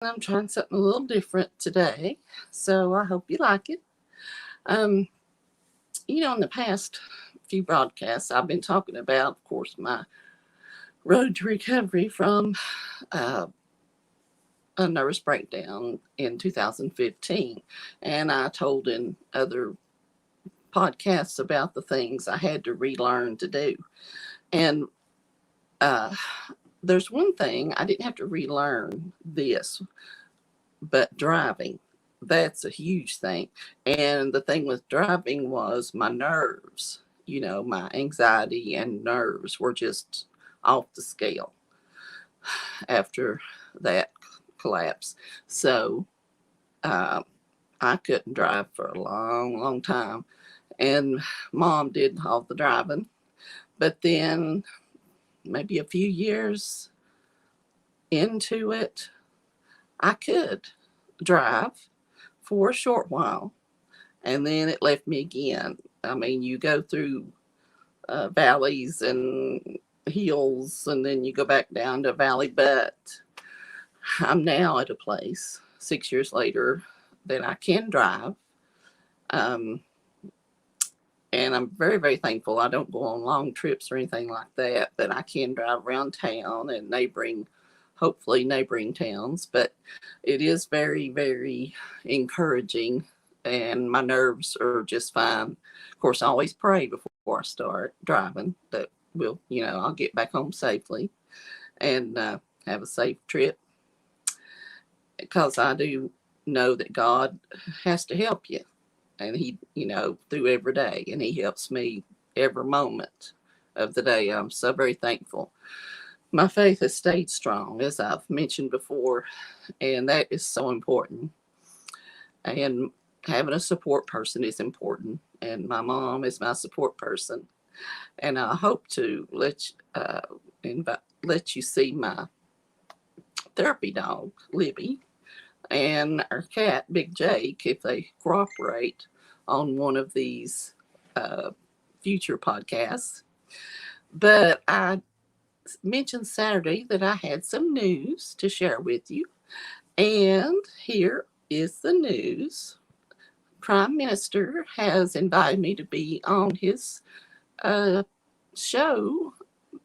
I'm trying something a little different today, so I hope you like it. Um, in the past few broadcasts, I've been talking about, of course, my road to recovery from uh, a nervous breakdown in 2015. And I told in other podcasts about the things I had to relearn to do. And uh, there's one thing I didn't have to relearn this, but driving. That's a huge thing. And the thing with driving was my nerves, my anxiety and nerves were just off the scale after that collapse. So uh, I couldn't drive for a long, long time. And mom did all the driving. But then maybe a few years into it, I could drive for a short while, and then it left me again. I mean, you go through valleys and hills, and then you go back down to a valley. But I'm now at a place 6 years later that I can drive. Um, and I'm very, very thankful. I don't go on long trips or anything like that, but I can drive around town and hopefully neighboring towns. But it is very, very encouraging, and my nerves are just fine. Of course, I always pray before I start driving that I'll get back home safely and have a safe trip, because I do know that God has to help you, and He, through every day, and He helps me every moment of the day. I'm so very thankful. My faith has stayed strong, as I've mentioned before, and that is so important. And having a support person is important, and my mom is my support person. And I hope to let you see my therapy dog, Libby, and our cat, Big Jake, if they cooperate on one of these uh, future podcasts. But I mentioned Saturday that I had some news to share with you. And here is the news. Prime Minister has invited me to be on his uh, show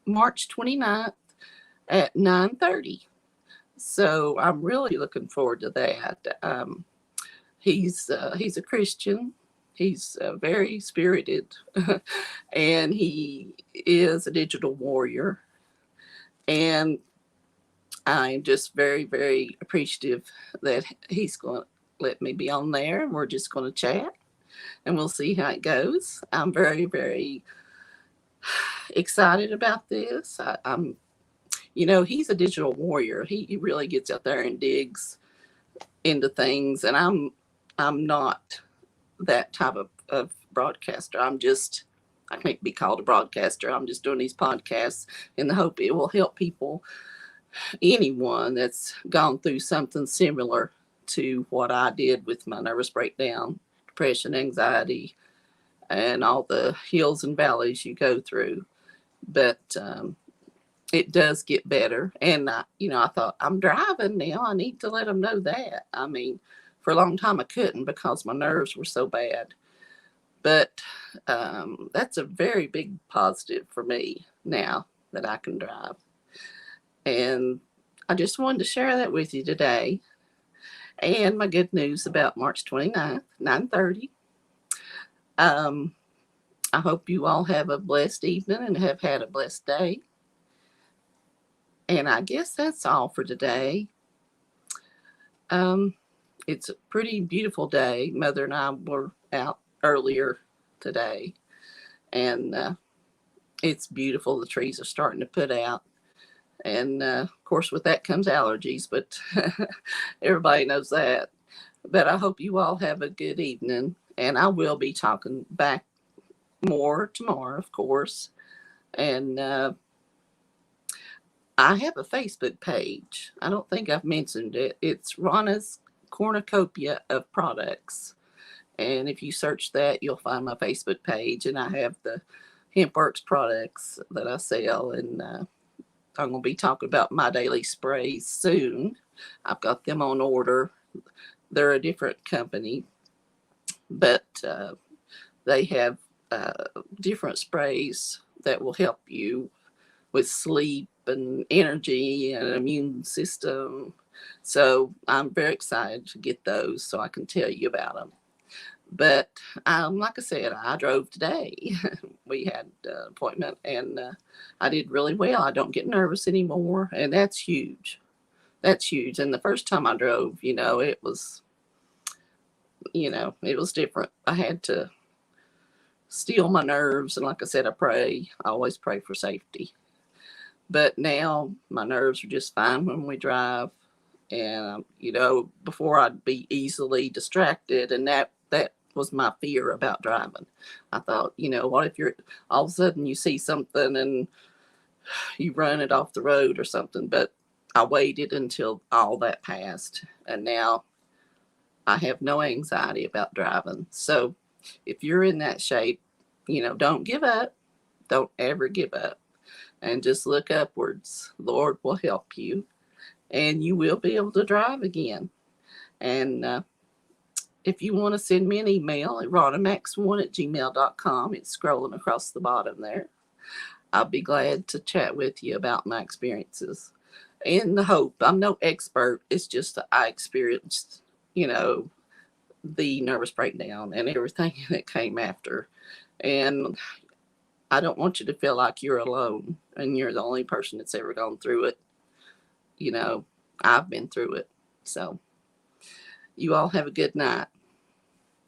March 29th at 9:30. So I'm really looking forward to that. He's a Christian. He's very spirited, and he is a digital warrior. And I'm just very, very appreciative that he's going to let me be on there. And we're just going to chat, and we'll see how it goes. I'm very, very excited about this. He's a digital warrior. He really gets out there and digs into things, and I'm not that type of broadcaster. I can't be called a broadcaster. I'm just doing these podcasts in the hope it will help people, anyone that's gone through something similar to what I did with my nervous breakdown, depression, anxiety, and all the hills and valleys you go through. But it does get better. And I thought, I'm driving now. I need to let them know that. I mean, for a long time I couldn't because my nerves were so bad. But that's a very big positive for me now that I can drive. And I just wanted to share that with you today. And my good news about March 29th, 9:30. Um, I hope you all have a blessed evening and have had a blessed day. And I guess that's all for today. Um, it's a pretty beautiful day. Mother and I were out earlier today, and it's beautiful. The trees are starting to put out. And of course, with that comes allergies, but everybody knows that. But I hope you all have a good evening. And I will be talking back more tomorrow, of course. And I have a Facebook page. I don't think I've mentioned it. It's Rona's Cornucopia of Products. And if you search that, you'll find my Facebook page. And I have the HempWorks products that I sell. And I'm going to be talking about my daily sprays soon. I've got them on order. They're a different company, but they have uh, different sprays that will help you with sleep and energy and immune system. So I'm very excited to get those so I can tell you about them. But like I said, I drove today. We had an appointment, and I did really well. I don't get nervous anymore, and that's huge. That's huge. And the first time I drove, it was different. I had to steel my nerves, and like I said, I pray. I always pray for safety. But now my nerves are just fine when we drive. And before I'd be easily distracted, and that was my fear about driving. I thought, what if you're all of a sudden you see something and you run it off the road or something? But I waited until all that passed, and now I have no anxiety about driving. So if you're in that shape, don't give up. Don't ever give up, and just look upwards. Lord will help you, and you will be able to drive again. And if you want to send me an email at ronamax1@gmail.com, it's scrolling across the bottom there. I'll be glad to chat with you about my experiences and the hope. I'm no expert. It's just that I experienced, you know, the nervous breakdown and everything that came after. And I don't want you to feel like you're alone and you're the only person that's ever gone through it. You know, I've been through it. So you all have a good night.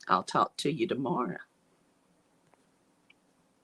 I'll talk to you tomorrow.